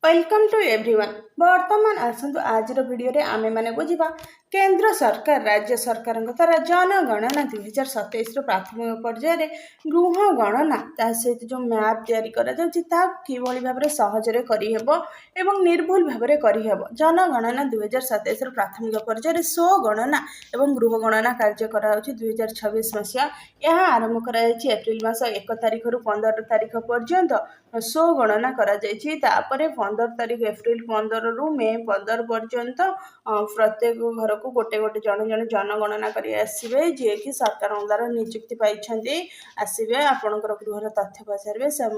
Welcome to everyone. बर्तमान आसतु आज video आमे माने बुझा केंद्र सरकार राज्य सरकार द्वारा जनगणना 2027 प्राथमिक पर्यायर गृह गणना सहित जो मैप या कि भाव में सहजरे करहब एवं निर्भुल भाव में करहब। जनगणना 2027 प्राथमिक पर्यायर स्व गणना एवं गृह गणना कार्य करा 2026 मसीहा। यह आरंभ कर एप्रिल मास 1 तारिख रु 15 तारिख पर्यंत स्व गणना करा 15 तारिख एप्रिल 15 रु मे 15 पर्यंत प्रत्येक घर को गोटे गोटे जन जन जनगणना करी आसवे जी कि सरकार द्वारा नियुक्ति पाई आसवे। आपणकर गृहर तथ्य पचारे से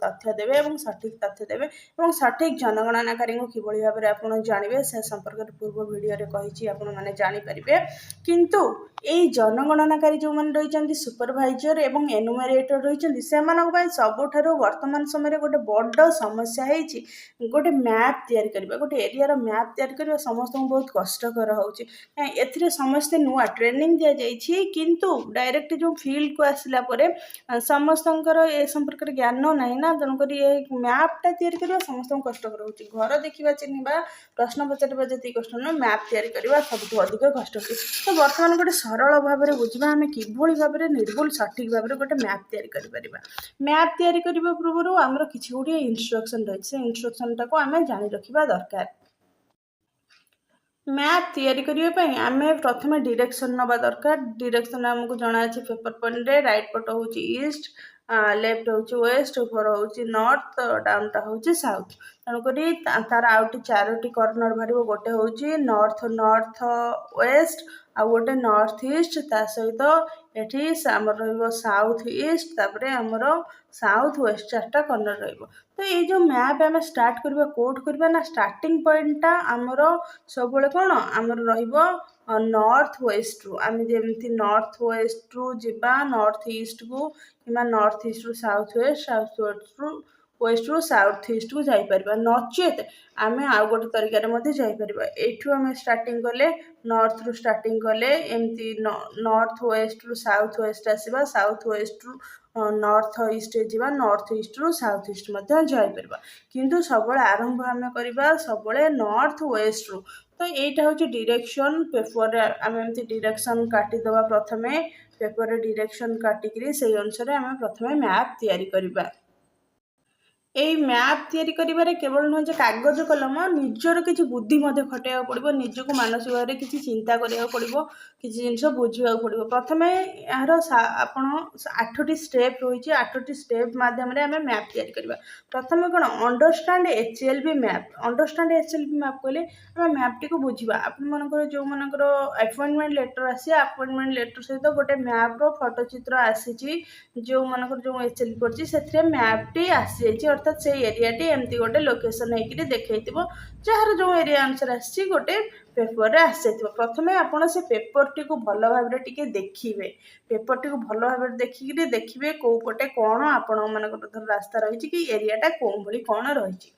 तथ्य देवे और सठिक तथ्य देवे और सठिक जनगणनाकारी कि भाव में आप जानवे से संपर्क पूर्व भिडियो कही आपने जापर। किंतु यही जनगणनाकारी जो मैंने रही सुपरभाइजर एवं एनुमेरेटर रही सबुठ वर्तमान समय गोटे बड़ समस्या है गोटे मैप तैयारी करबा गोटे एरिया मैप तैयारी करबा समस्त बहुत कष्टकर होउची। एथिरे समस्ते नुआ ट्रेनिंग दिया जाइछि किंतु डायरेक्ट जो फील्ड को आसला परे समस्तंकर ए संपर्क रे ज्ञान नाही ना जनकर ये मैप टा तैयारी करबा समस्त कष्टकर होउची। घर देखिबा चिन्हिबा प्रश्न पचारिबा जति कष्ट न मैप तैयारी करबा सबठु अधिक कष्ट होउची। तो वर्तमान गोटे सरल भाव में बुझा आम किभली भाव में निर्भुल सठिक भाव में गोटे मैप तैयारी करिपरिबा। मैप तैयारी करबा पूर्व आमर किछि गुडी इंस्ट्रक्शन रही से इंस्ट्रक्शन टाको आमे जानि रखिबा दरकार। मैप तैयारी करने आम प्रथम डायरेक्शन नवा दरकार। डायरेक्शन आमको जना अच्छे पेपर पॉइंट रे राइट पट हूँ ईस्ट लेफ्ट हूँ वेस्ट ऊपर हूँ नॉर्थ डाउनटा हूँ साउथ। तेणुक तार आउटी 4टी कॉर्नर बाहर गोटे हूँ नॉर्थ नॉर्थ वेस्ट आ गोटे नॉर्थ ईस्ट ता सहित एठी आमर साउथ ईस्ट तापर आमर साउथ वेस्ट 4टा कॉर्नर रहिबो। तो ये जो मैप आम स्टार्ट करबा कोड करबा ना स्टार्टिंग पॉइंटटा आमर सब कौन आमर रहिबो नॉर्थ वेस्ट रु आम जमी नॉर्थ वेस्ट रु जीवा नॉर्थ ईस्ट को कि नॉर्थ ईस्ट रु साउथ वेस्ट रु वेस्ट रु साउथ ईस्ट को जापर नचेत आम आउ गोटे तरीके जापर। एठू आम स्टार्टिंग कले नॉर्थ रु स्टार्टिंग कले एमती नॉर्थ वेस्ट रु साउथ वेस्ट आसवा साउथ वेस्ट रु नॉर्थ ईस्ट जा नॉर्थ ईस्ट रु साउथ ईस्ट जापर। किंतु सब आरंभ आम करवा सब नॉर्थ वेस्ट रु। तो यहीटा हूँ डायरेक्शन पेपर आम एमती डायरेक्शन काटिदेवा प्रथमे पेपर डायरेक्शन काटिक से अनुसार आम प्रथमे मैप तैयारी करवा। यही मैप तैयारी करिबारे केवल नुहे कागज कलम निजर किसी बुद्धि खटाइबा पड़ो निजक मानसिक भाव में किसी चिंता करा पड़ो किसी जिनस बुझा पड़ो। प्रथम यार आपण 8टी स्टेप रही 8टी स्टेप मध्यम आम मैप तैयारी करवा। प्रथम कौन understand HLB map. Understand HLB map कहले आम मैप टी को बुझा आपर जो मनकर अपॉइंटमेंट लेटर आसी अपॉइंटमेंट लेटर सहित गोटे मैप रो फोटो चित्र आसी जो मनकर जो HLB पड़ी से मैप टी आसी अर्थात से एरिया टी एमती गोटे लोकेशन होकर देखई जार जो एरिया अनुसार आसी गोटे पेपर रे आसी। प्रथमे आपण से पेपर टी को भल भाव में देखिए पेपर टी को भल भाव में देखिए कौ पटे कौन आपण मन रास्ता रही कि एरियाटा कौन भाई कौन रही।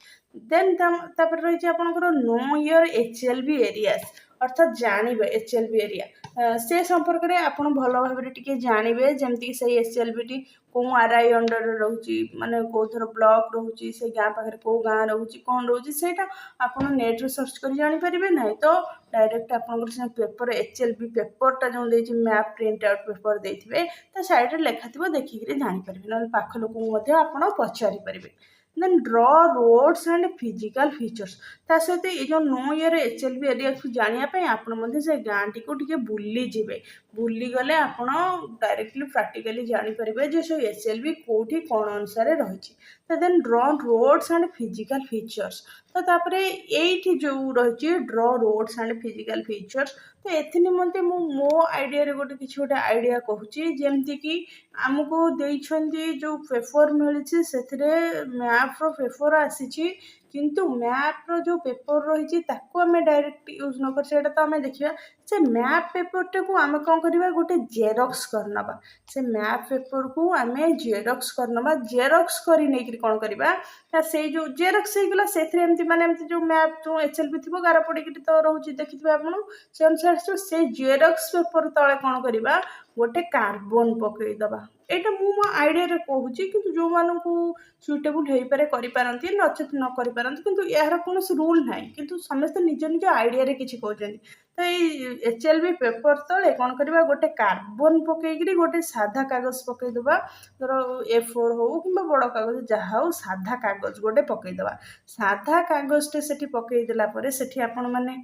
देन तापर रही आपंकर नो ईयर HLB एरियाज अर्थात जानवे HLB एरिया से संपर्क में आप भल भाव में जानवे जमीक से HLB टी कौ RI अंडर रोचे माने कौ थर ब्लॉक रोचे से गाँ पाखे कौ गाँ रोचे कौन रोचे से आप नेट सर्च कर जापर ना तो डायरेक्ट आपंकर पेपर HLB पेपरटा जो मैप प्रिंट आउट पेपर देते तो साइड में लेखा थी देखिए जापर ना पाख लोक आप पचारि पारे। देन ड्र रोड्स एंड फिजिकल फीचर्स ता सहित ये जो नो ईयर HLB एरिया को जानापी आपड़ से गाँ टी को बुली जीवे बुली गले आप डायरेक्टली प्राक्टिकली जापर से HLB कौटी कौन अनुसार रही। तो देन ड्र रोड्स एंड फिजिकल फीचर्स तो तापर ये जो रही ड्र रोड्स एंड फिजिकल फीचर्स तो एथि निमंते मो आइडिया रे गोटे किसी गोटे आइडिया कहूँ जमती कि आमको देइछन्ती जो पेपर मिली से मैप रो पेपर आसी किंतु मैप रो जो पेपर रही आम डायरेक्ट यूज न कर तो आम देखा से मैप पेपर को आम कौन करवा गोटे जेरक्स करनवा से मैप पेपर को आम जेरक्स करनवा जेरक्स कर नहीं कौन करवा से जो जेरक्स होगा से माने जो मैप जो HLB थी गार पड़ी तो रोचे देखिए आप से अनुसार से जेरक्स पेपर तले कौन करवा गोटे कार्बन पकईदबा। एटा मु मो आइडिया कहूँ कि जो मानू सुइटेबल हो पारे करें नचेत न करें कि यार कौन रूल ना कि समस्ते निज निज आइडिया किसी कहते। तो ये HLB पेपर तले कौन करवा गोटे कार्बन पकईकरी गोटे साधा कागज पकईदबा। धर A4 हो कि बड़ कागज जहाँ हो साधा कागज गोटे पकईदबा। साधा कागजटे से पकईदेला से आपण मैंने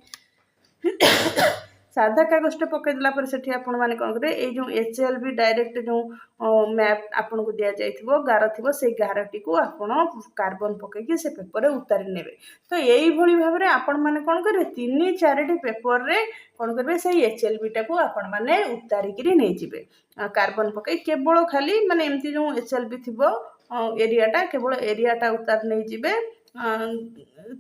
साधा कागजटे पकईदेला से आपण मैंने कौन करेंगे ये जो HLB डायरेक्ट जो मैप आपन को दि जाइए गार थी से गारटी को आपण कार्बन पकईकि से पेपर उतारी ने। तो यही भाव में आपण मैंने कौन करेंगे 3-4 पेपर रे कौन करेंगे से HLB टाक आपण मैंने उतारिकी नहीं कार्बन पकई केवल खाली माने एमती जो HLB थी एरियाटा केवल एरियाटा उतार नहीं जीवे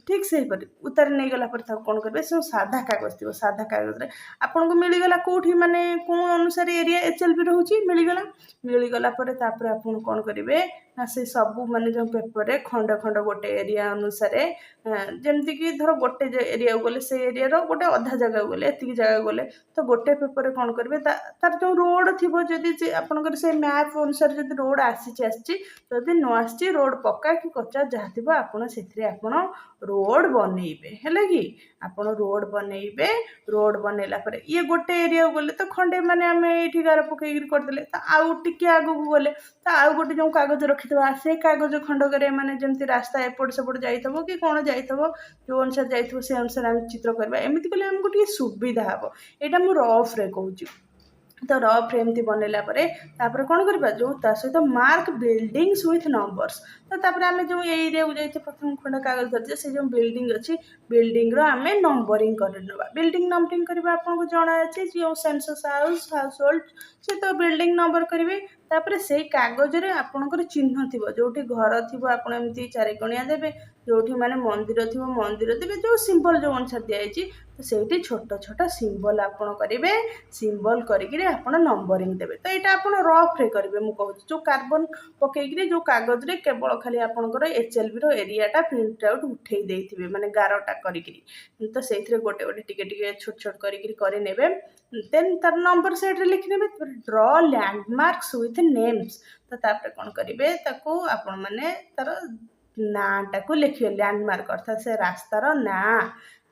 ठीक से उतार नहीं गला पर कौन करेंगे सब साधा कागज थी साधा कागज रे आपन को मिलगला कौटी माने कौन अनुसार एरिया HLB रोचे मिलगला आपन कौन करेंगे ना से सब माने जो पेपर रे खंड खंड गोटे एरिया अनुसार जमती कि धर गोटे एरिया गले से एरिया रो गोटे अधा जगह गले एति जगह गले तो गोटे पेपर कौन करेंगे तार जो रोड थी जदि आपंकर से मैप अनुसार जब रोड आसी जदि न आसी रोड पक्का कि कच्चा जहाँ थी आपड़ से रोड बनइबे है कि आपड़ रोड बनइबे रोड बनइला ये गोटे एरिया गले तो खंडे माने आम ये गार पकईकि करदे तो आउ टिके आगू गले तो आउ गोटे जो कागज रखिथबा से कागज खंडक माने जमती रास्ता एपट सेपट जाइथबो कि कौन जाइथबो जो अनुसार जाइथबो से अनुसार आम चित्र करबा एमती कले हमको टिके सुविधा हबो। एटा मु रफ रे कहूँ तो रफ एमती बनैला तापर कौन करवा जो सहित मार्क बिल्डिंग्स विथ नंबर्स तो तापर आम जो एरिया को जाइए प्रथम खंड कागज धरते से जो बिल्डिंग अच्छी बिल्डिंग आम नंबरिंग कर बिल्डिंग नंबरिंग करवा आपको जना अच्छे जो सेंसस हाउस हाउस होल्ड से तो बिल्डिंग नंबर करेंगे तापर से कागज रे आपणकर चिन्ह थी जो घर थी आप एमती चारिकणिया देवे जो माने मंदिर थी मंदिर देवे जो सिंबल जो अनुसार दिखाई तो से छोट छोट सिंबल आपड़ करेंगे सिंबल करके नंबरिंग देवे तो यहाँ आप रफ रे करेंगे मुझे कहूँ जो कार्बन पकईकि जो कागज रे केवल खाली आपंकर HLB रो एरियाटा प्रिंट आउट उठे देते माने गारटा करी तो से गोटे गोटे टिके छोट छोट करेंगे देन तार नंबर साइड रे लिखने ड्र लैंडमार्क्स विथ नेम्स तो तापर कौन करेंगे आपण मैंने तार नाटा को लिखे लैंडमार्क अर्थात से रास्तार ना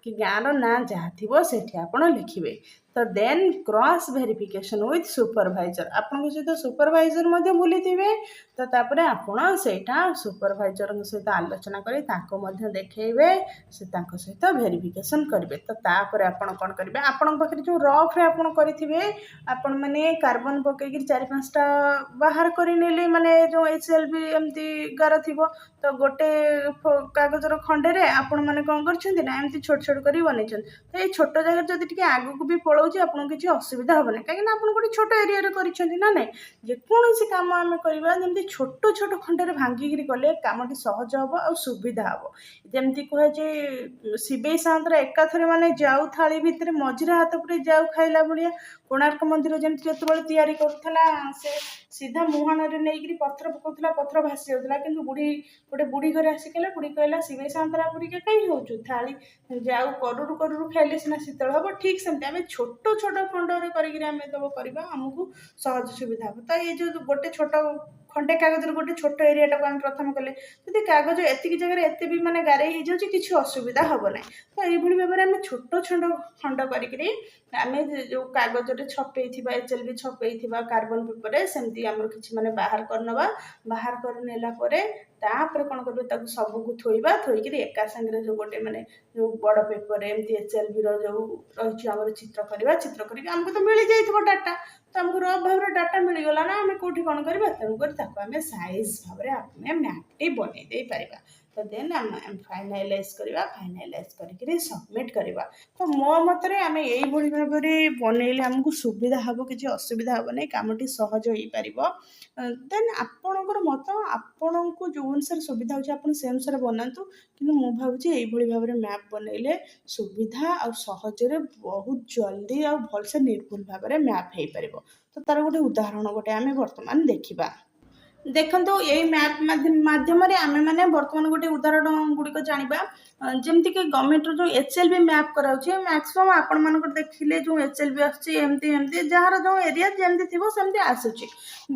कि गाँव ना जहाँ थी से आप लिखे तो then cross verification with supervisor आपन सहित सुपरवाइजर बुली थे तो तापर आपण से सुपरवाइजर सहित आलोचना कर देखेबे से सहित वेरिफिकेशन करेंगे तो तापर आपण कौन करेंगे आपण पाखे जो रफ रे आपण करेंगे आपण मैंने कार्बन पकईकि 4-5टा बाहर करने माने जो HLB एमती गार थी तो गोटे कागजर खंडे आपण मैंने कौन करमती छोट छोट कर बनई तो ये छोट जगह जब आगू को भी पड़ो आपको किसी असुविधा हम ना कहीं आप गोटे छोट एरिया ना ना जेकोसी कम आम करवा जमी छोट छोट खंडे भांगिकी कले कमटी सहज हम और सुविधा हम जमती कहे शिवई सातर एकाथरे माने जाऊ थाली भितर मझे हाथ पुरे जाऊ खाइला भाया कोणार्क मंदिर जमी जो करुला से सीधा मुहाण नहीं पथर पकाउला पथर भासी जाऊला कि बुढ़ी गोटे बुढ़ी घर आसिकला बुढ़ी कहला शिवई सांतरा पुरिका कहीं हो थाली जाऊ करूर करूर खाइले सीना शीतल हम ठीक सेमती आम छोट छोट खंडे करवा आमको सहज सुविधा हम तो ये जो गोटे छोट खंडे कागज गोटे छोट एरिया टाक आम प्रथम कले जदि कागज एतिक जगह एत भी माने गारे हो जाए किसी असुविधा हम ना तो ये भाव में आम छोट छोट खंड करी आम जो कागज छपे HLB छपे कार्बन पेपर सेमती आम कि माने बाहर करनवा बाहर कर तापर कौन कर सबको थोइबा थोइकी एका संगे जो गोटे माने जो बड़ पेपर एमती HLB रो जो रही आम चित्र करवा चित्र करके आमको तो मिल जाइए डाटा तो आमको रफ भाव डाटा मिलगला ना आम कौटी कौन करवा तेणुकर आम साइज भाव में मैपटी बनई दे पारिबा तो देन आम फाइनालाइज करवा फाइनालाइज करके सबमिट करवा तो मो मत आम यही भाव में बनइले आमको सुविधा हम किसी असुविधा हम नहीं कमटी सहज हो पार देन आपणकर मत आपण को जो अनुसार सुविधा होती से अनुसार बनातु कि मुझे भावी भाव में मैप बनइले सुविधा और सहजरे बहुत जल्दी और भलसे निर्भुल भाव में मैप हो पार तो तार गोटे उदाहरण गोटे आम बर्तमान देखा ଦେଖନ୍ତୁ ଏଇ ମ୍ୟାପ୍ ମାଧ୍ୟମରେ ଆମେମାନେ ବର୍ତ୍ତମାନ ଗୋଟେ ଉଦାହରଣ ଗୁଡ଼ିକ ଜାଣିବା। ଯେମିତିକି ଗଭର୍ଣ୍ଣମେଣ୍ଟର ଯେଉଁ HLB ମ୍ୟାପ୍ କରାଉଛି, ମ୍ୟାକ୍ସିମମ୍ ଆପଣମାନଙ୍କର ଦେଖିଲେ ଯେଉଁ HLB ଆସୁଛି ଏମିତି ଏମିତି ଯାହାର ଯେଉଁ ଏରିଆ ଯେମିତି ଥିବ ସେମିତି ଆସୁଛି।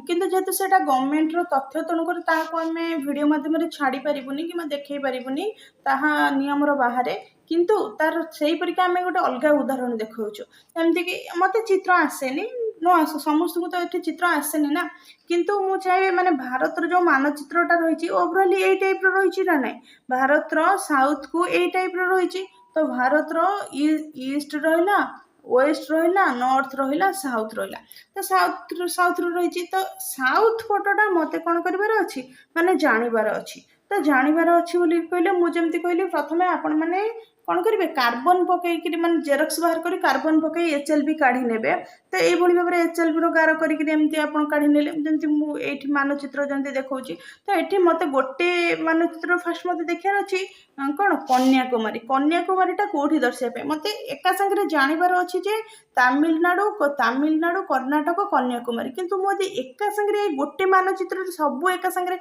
କିନ୍ତୁ ଯେହେତୁ ସେଇଟା ଗଭର୍ଣ୍ଣମେଣ୍ଟର ତଥ୍ୟ, ତେଣୁକରି ତାହାକୁ ଆମେ ଭିଡ଼ିଓ ମାଧ୍ୟମରେ ଛାଡ଼ି ପାରିବୁନି କିମ୍ବା ଦେଖାଇ ପାରିବୁନି, ତାହା ନିୟମର ବାହାରେ। କିନ୍ତୁ ତାର ସେଇପରିକା ଆମେ ଗୋଟେ ଅଲଗା ଉଦାହରଣ ଦେଖାଉଛୁ। ଯେମିତିକି ମୋତେ ଚିତ୍ର ଆସେନି, ନ ଆସୁ, ସମସ୍ତଙ୍କୁ ତ ଏଠି ଚିତ୍ର ଆସେନି ନା, କିନ୍ତୁ ମୁଁ ଚାହିଁବି ମାନେ ଭାରତର ଯେଉଁ ମାନଚିତ୍ରଟା ରହିଛି ଓଭରାଲି ଏଇ ଟାଇପ୍ର ରହିଛି ନା ନାହିଁ, ଭାରତର ସାଉଥକୁ ଏଇ ଟାଇପ୍ର ରହିଛି। ତ ଭାରତର ଇଷ୍ଟ ରହିଲା, ୱେଷ୍ଟ ରହିଲା, ନର୍ଥ ରହିଲା, ସାଉଥ ରହିଲା। ତ ସାଉଥରୁ ରହିଛି, ତ ସାଉଥ ପଟଟା ମୋତେ କ'ଣ କରିବାର ଅଛି, ମାନେ ଜାଣିବାର ଅଛି। ତ ଜାଣିବାର ଅଛି ବୋଲି କହିଲେ ମୁଁ ଯେମିତି କହିଲି, ପ୍ରଥମେ ଆପଣମାନେ କ'ଣ କରିବେ, କାର୍ବନ ପକେଇକିରି ମାନେ ଜେରକ୍ସ ବାହାର କରି କାର୍ବନ ପକେଇ HLB କାଢ଼ି ନେବେ। ତ এইଭଳି ଭାବରେ HLBର ଗାର କରିକିରି ଏମିତି ଆପଣ କାଢ଼ି ନେଲେ। ଯେମିତି ମୁଁ ଏଇଠି ମାନଚିତ୍ର ଯେମିତି ଦେଖାଉଛି, ତ ଏଠି ମୋତେ ଗୋଟେ ମାନଚିତ୍ର ଫାଷ୍ଟ ମୋତେ ଦେଖିବାର ଅଛି କ'ଣ, କନ୍ୟାକୁମାରୀ। କନ୍ୟାକୁମାରୀଟା କେଉଁଠି ଦର୍ଶାଇବା ପାଇଁ ମୋତେ ଏକା ସାଙ୍ଗରେ ଜାଣିବାର ଅଛି ଯେ ତାମିଲନାଡ଼ୁ, କର୍ଣ୍ଣାଟକ, କନ୍ୟାକୁମାରୀ। କିନ୍ତୁ ମୁଁ ଯଦି ଏକା ସାଙ୍ଗରେ ଏଇ ଗୋଟେ ମାନଚିତ୍ରରେ ସବୁ ଏକା ସାଙ୍ଗରେ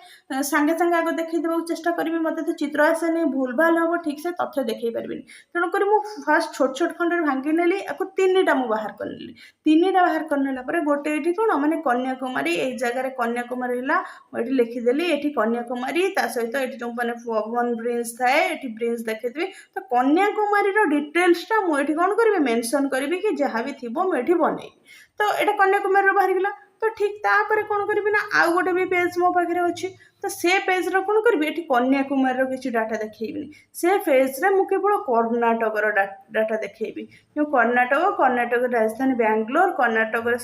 ସାଙ୍ଗେ ସାଙ୍ଗେ ଆଗ ଦେଖାଇ ଦେବାକୁ ଚେଷ୍ଟା କରିବି, ମୋତେ ତ ଚିତ୍ର ଆସେନି, ଭୁଲ ଭାଲ ହେବ, ଠିକ୍ସେ ତଥ୍ୟ ଦେଖାଇ ପାରିବିନି। ତେଣୁକରି ମୁଁ ଫାଷ୍ଟ ଛୋଟ ଛୋଟ ଖଣ୍ଡରେ ଭାଙ୍ଗି ନେଲି, ଆକୁ ତିନିଟା ମୁଁ ବାହାର କରିନେଲି। ତିନିଟା ବାହାର କରିନେଲା ପରେ ଗୋଟେ ଏଠି କ'ଣ, ମାନେ କନ୍ୟାକୁମାରୀ, ଏଇ ଜାଗାରେ କନ୍ୟାକୁମାରୀ ହେଲା, ମୁଁ ଏଠି ଲେଖିଦେଲି ଏଠି କନ୍ୟାକୁମାରୀ। ତା ସହିତ ଏଠି ଯେଉଁ ମାନେ ପବନ ବ୍ରିଜ ଥାଏ, ଏଠି ବ୍ରିଜ ଦେଖେଇଦେବି। ତ କନ୍ୟାକୁମାରୀର ଡିଟେଲ୍ସଟା ମୁଁ ଏଠି କ'ଣ କରିବି, ମେନସନ୍ କରିବି କି ଯାହା ବି ଥିବ ମୁଁ ଏଠି ବନେଇବି। ତ ଏଇଟା କନ୍ୟାକୁମାରୀର ବାହାରିଗଲା। ତ ଠିକ୍ ତାପରେ କ'ଣ କରିବି ନା, ଆଉ ଗୋଟେ ବି ପେଜ୍ ମୋ ପାଖରେ ଅଛି। ତ ସେ ପେଜ୍ର କ'ଣ କରିବି, ଏଠି କନ୍ୟାକୁମାରୀର କିଛି ଡାଟା ଦେଖେଇବିନି। ସେ ପେଜ୍ରେ ମୁଁ କେବଳ କର୍ଣ୍ଣାଟକର ଡାଟା ଦେଖେଇବି। ଯେଉଁ କର୍ଣ୍ଣାଟକର ରାଜଧାନୀ ବାଙ୍ଗାଲୋର, କର୍ଣ୍ଣାଟକରେ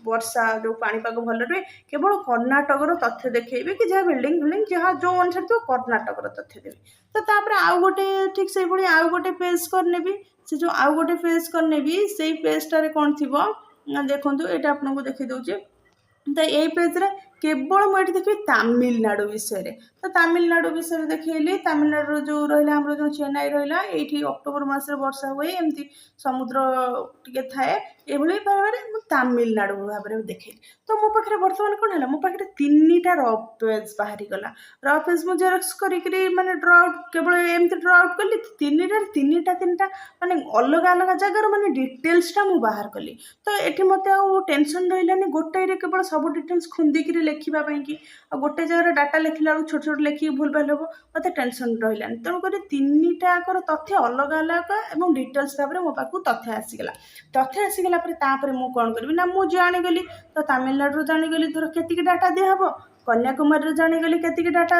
ବର୍ଷା ଯେଉଁ ପାଣିପାଗ ଭଲ ରୁହେ, କେବଳ କର୍ଣ୍ଣାଟକର ତଥ୍ୟ ଦେଖେଇବି କି ଯାହା ବିଲ୍ଡିଂ ଯାହା ଯେଉଁ ଅନୁସାରେ ଥିବ କର୍ଣ୍ଣାଟକର ତଥ୍ୟ ଦେବି। ତ ତାପରେ ଆଉ ଗୋଟେ ଠିକ୍ ସେଇଭଳି ଆଉ ଗୋଟେ ପେଜ୍ କରିନେବି। ସେ ଯେଉଁ ଆଉ ଗୋଟେ ପେଜ୍ କରିନେବି, ସେଇ ପେଜ୍ଟାରେ କ'ଣ ଥିବ ନା, ଦେଖନ୍ତୁ ଏଇଟା ଆପଣଙ୍କୁ ଦେଖେଇ ଦେଉଛି। ତ ଏଇ ପେଜ୍ରେ କେବଳ ମୁଁ ଏଠି ଦେଖିବି ତାମିଲନାଡ଼ୁ ବିଷୟରେ। ତ ତାମିଲନାଡ଼ୁ ବିଷୟରେ ଦେଖେଇଲି। ତାମିଲନାଡ଼ୁର ଯେଉଁ ରହିଲା ଆମର ଯେଉଁ ଚେନ୍ନାଇ ରହିଲା, ଏଇଠି ଅକ୍ଟୋବର ମାସରେ ବର୍ଷା ହୁଏ, ଏମିତି ସମୁଦ୍ର ଟିକେ ଥାଏ, ଏଭଳି ଭାବରେ ମୁଁ ତାମିଲନାଡ଼ୁ ଭାବରେ ଦେଖେଇଲି। ତ ମୋ ପାଖରେ ବର୍ତ୍ତମାନ କ'ଣ ହେଲା, ମୋ ପାଖରେ ତିନିଟା ର ପେଜ୍ ବାହାରିଗଲା। ର ପେଜ୍ ମୁଁ ଜେରକ୍ସ କରିକିରି ମାନେ ଡ୍ର ଆଉଟ୍, କେବଳ ଏମିତି ଡ୍ର ଆଉଟ୍ କଲି। ତିନିଟା ମାନେ ଅଲଗା ଅଲଗା ଜାଗାର ମାନେ ଡିଟେଲ୍ସଟା ମୁଁ ବାହାର କଲି। ତ ଏଠି ମୋତେ ଆଉ ଟେନସନ୍ ରହିଲାନି ଗୋଟାଏରେ କେବଳ ସବୁ ଡିଟେଲ୍ସ ଖୁନ୍ଦିକିରି ଲେଖିବା ପାଇଁକି। ଆଉ ଗୋଟେ ଜାଗାରେ ଡାଟା ଲେଖିଲା ବେଳକୁ ଛୋଟ ଛୋଟ ଲେଖିକି ଭୁଲ ଭାଲ ହେବ, ମୋତେ ଟେନସନ୍ ରହିଲାନି। ତେଣୁକରି ତିନିଟାଙ୍କର ତଥ୍ୟ ଅଲଗା ଅଲଗା ଏବଂ ଡିଟେଲ୍ସ ଭାବରେ ମୋ ପାଖକୁ ତଥ୍ୟ ଆସିଗଲା। ତଥ୍ୟ ଆସିଗଲା ପରେ ତାପରେ ମୁଁ କ'ଣ କରିବି ନା, ମୁଁ ଜାଣିଗଲି। ତ ତାମିଲନାଡ଼ୁରୁ ଜାଣିଗଲି ଧର କେତିକି ଡାଟା ଦିଆହେବ, କନ୍ୟାକୁମାରୀରୁ ଜାଣିଗଲି କେତିକି ଡାଟା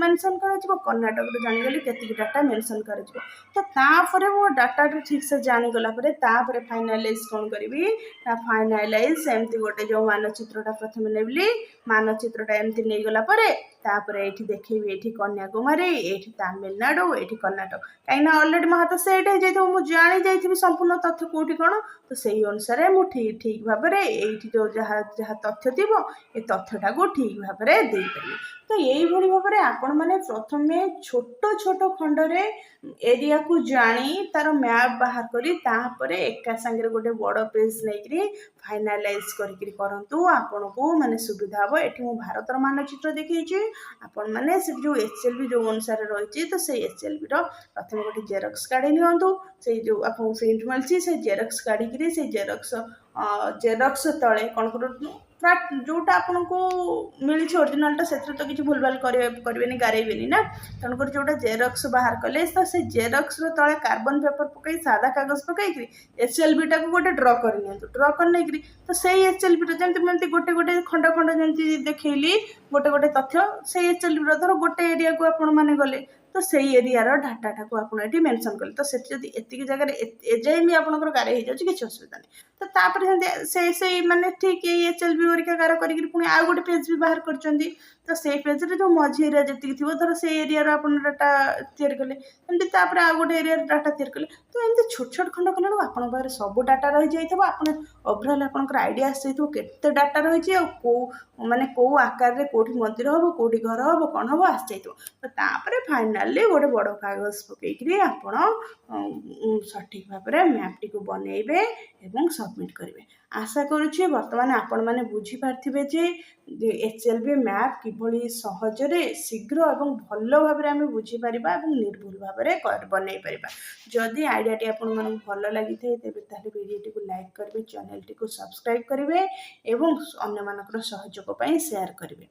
ମେନସନ୍ କରାଯିବ, କର୍ଣ୍ଣାଟକରୁ ଜାଣିଗଲି କେତିକି ଡାଟା ମେନସନ୍ କରାଯିବ। ତ ତାପରେ ମୁଁ ଡାଟାଟା ଠିକ୍ସେ ଜାଣିଗଲା ପରେ ତାପରେ ଫାଇନାଲାଇଜ୍ କ'ଣ କରିବି ନା, ଫାଇନାଲାଇଜ୍ ଏମିତି ଗୋଟେ ଯେଉଁ ମାନଚିତ୍ରଟା ପ୍ରଥମେ ନେଲି, ମାନଚିତ୍ରଟା ଏମିତି ନେଇଗଲା ପରେ ତାପରେ ଏଇଠି ଦେଖେଇବି ଏଇଠି କନ୍ୟାକୁମାରୀ, ଏଇଠି ତାମିଲନାଡ଼ୁ, ଏଇଠି କର୍ଣ୍ଣାଟକ। କାହିଁକିନା ଅଲରେଡ଼ି ମୋ ହାତ ସେଟ୍ ହେଇଯାଇଥିବ, ମୁଁ ଜାଣି ଯାଇଥିବି ସମ୍ପୂର୍ଣ୍ଣ ତଥ୍ୟ କେଉଁଠି କ'ଣ। ତ ସେଇ ଅନୁସାରେ ମୁଁ ଠିକ୍ ଭାବରେ ଏଇଠି ଯେଉଁ ଯାହା ତଥ୍ୟ ଥିବ, ଏ ତଥ୍ୟଟାକୁ ଠିକ୍ ଭାବରେ ଦେଇପାରିବି। ତ ଏଇଭଳି ଭାବରେ ଆପଣମାନେ ପ୍ରଥମେ ଛୋଟ ଛୋଟ ଖଣ୍ଡରେ ଏରିଆକୁ ଜାଣି ତାର ମ୍ୟାପ୍ ବାହାର କରି ତାପରେ ଏକା ସାଙ୍ଗରେ ଗୋଟେ ବଡ଼ ପେଜ୍ ନେଇକିରି ଫାଇନାଲାଇଜ୍ କରିକିରି କରନ୍ତୁ, ଆପଣଙ୍କୁ ମାନେ ସୁବିଧା ହେବ। ଏଠି ମୁଁ ଭାରତର ମାନଚିତ୍ର ଦେଖେଇଛି, ଆପଣମାନେ ସେଠି ଯେଉଁ HLB ଯେଉଁ ଅନୁସାରେ ରହିଛି, ତ ସେଇ HLBର ପ୍ରଥମେ ଗୋଟେ ଜେରକ୍ସ କାଢ଼ି ନିଅନ୍ତୁ। ସେଇ ଯେଉଁ ଆପଣଙ୍କୁ ପ୍ରିଣ୍ଟ ମିଳିଛି, ସେଇ ଜେରକ୍ସ କାଢ଼ିକିରି ସେଇ ଜେରକ୍ସ ତଳେ କ'ଣ କରନ୍ତୁ, ଯେଉଁଟା ଆପଣଙ୍କୁ ମିଳିଛି ଅରିଜିନାଲଟା, ସେଥିରେ ତ କିଛି ଭୁଲଭାଲ କରିବେନି, ଗାରେଇବେନି ନା। ତେଣୁକରି ଯେଉଁଟା ଜେରକ୍ସ ବାହାର କଲେ, ତ ସେ ଜେରକ୍ସର ତଳେ କାର୍ବନ ପେପର ପକାଇ ସାଦା କାଗଜ ପକାଇକିରି HLBଟାକୁ ଗୋଟେ ଡ୍ର କରିନିଅନ୍ତୁ। ଡ୍ର କରିନେଇକିରି ତ ସେଇ HLBଟା ଯେମିତି ଗୋଟେ ଗୋଟେ ଖଣ୍ଡ ଯେମିତି ଦେଖେଇଲି, ଗୋଟେ ତଥ୍ୟ ସେଇ HLBର ଧର ଗୋଟେ ଏରିଆକୁ ଆପଣମାନେ ଗଲେ, ତ ସେଇ ଏରିଆର ଡାଟାଟାକୁ ଆପଣ ଏଠି ମେନସନ୍ କଲେ। ତ ସେଠି ଯଦି ଏତିକି ଜାଗାରେ ଏଯାଏଁ ବି ଆପଣଙ୍କର ଗାରେଇ ହେଇଯାଉଛି, କିଛି ଅସୁବିଧା ନାହିଁ। ତ ତାପରେ ସେମିତି ସେଇ ମାନେ ଠିକ୍ ଏଇ HLB ହେରିକା ଗାର କରିକିରି ପୁଣି ଆଉ ଗୋଟେ ପେଜ୍ ବି ବାହାର କରିଛନ୍ତି। ତ ସେଇ ପେଜ୍ରେ ଯେଉଁ ମଝି ଏରିଆ ଯେତିକି ଥିବ, ଧର ସେଇ ଏରିଆର ଆପଣ ଡାଟା ତିଆରି କଲେ, ଏମିତି ତାପରେ ଆଉ ଗୋଟେ ଏରିଆର ଡାଟା ତିଆରି କଲେ। ତ ଏମିତି ଛୋଟ ଛୋଟ ଖଣ୍ଡ କଲାବେଳକୁ ଆପଣଙ୍କ ପାଖରେ ସବୁ ଡାଟା ରହିଯାଇଥିବ। ଆପଣ ଓଭରାଲ୍ ଆପଣଙ୍କର ଆଇଡ଼ିଆ ଆସିଯାଇଥିବ କେତେ ଡାଟା ରହିଛି, ଆଉ କେଉଁ ଆକାରରେ କେଉଁଠି ମନ୍ଦିର ହେବ, କେଉଁଠି ଘର ହେବ, କ'ଣ ହେବ ଆସିଯାଇଥିବ। ତ ତାପରେ फाइनाली गोटे बड़ कागज पकईकरी आपण सठिक भाव में मैपटी को बनइबे एवं सबमिट करेंगे। आशा करुच्छे बर्तमान आपण मैंने बुझीपारे जे HLB मैप किभली सहजरे शीघ्र और भल भाव में आम बुझीपर और निर्भुल भाव में बनई पार। जदि आइडियाटी आपण मन भल लगी थे तेज भिडियोटी को लाइक करेंगे, चैनल टी को सब्सक्राइब करेंगे और अन्य मानकर सहयोग शेयर करेंगे।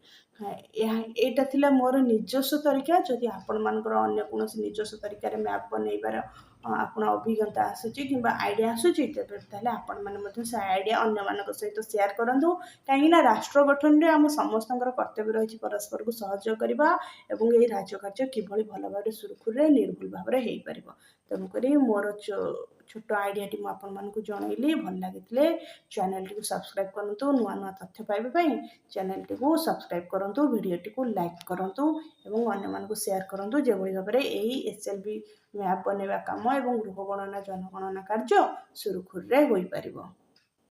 यहाँ थिला मोर निजस्व तरीका। जदि आपण मानकर अन्य कौन निजस्व तरीका मैप बनइबार आपण अभिज्ञता आसूची कि आइडिया आसूची तेल आपण मैंने से आइडिया अन्य मान सहित शेयर करूँ। कहीं राष्ट्र गठन में आम समस्त कर्तव्य रही परस्पर को सहयोग करवा और ये राज्यकार्य किभली भल भाव सुरखुरे निर्भुल भाव में हो पार। तेणुक मोर छोट आइडियाटी मुझे जनइली भल लगी चैनल टी को सब्सक्राइब करूँ। नुआ नुआ तथ्य पाइबा चैनल टी को सब्सक्राइब करूँ, वीडियोटी को लाइक करूँ और अन्य मानक शेयर करूँ। जो भाव में यही HLB मैप बनवा कम और गृह गणना जनगणना कार्य सुरखुरे हो पार।